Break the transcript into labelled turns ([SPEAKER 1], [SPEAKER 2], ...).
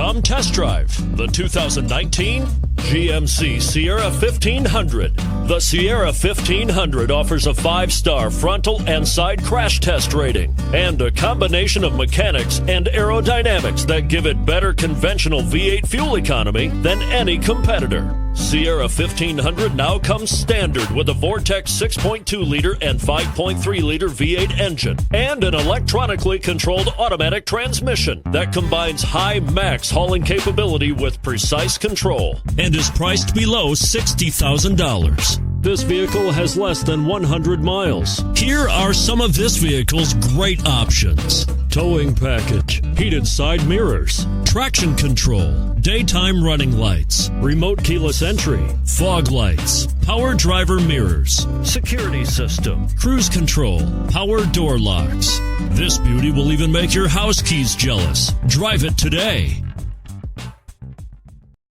[SPEAKER 1] Come test drive the 2019 GMC Sierra 1500. The Sierra 1500 offers a 5-star frontal and side crash test rating and a combination of mechanics and aerodynamics that give it better conventional V8 fuel economy than any competitor. Sierra 1500 now comes standard with a Vortex 6.2-liter and 5.3-liter V8 engine and an electronically controlled automatic transmission that combines high max hauling capability with precise control and is priced below $60,000. This vehicle has less than 100 miles. Here are some of this vehicle's great options: towing package, heated side mirrors, traction control, daytime running lights, remote keyless entry, fog lights, power driver mirrors, security system, cruise control, power door locks. This beauty will even make your house keys jealous. Drive it today.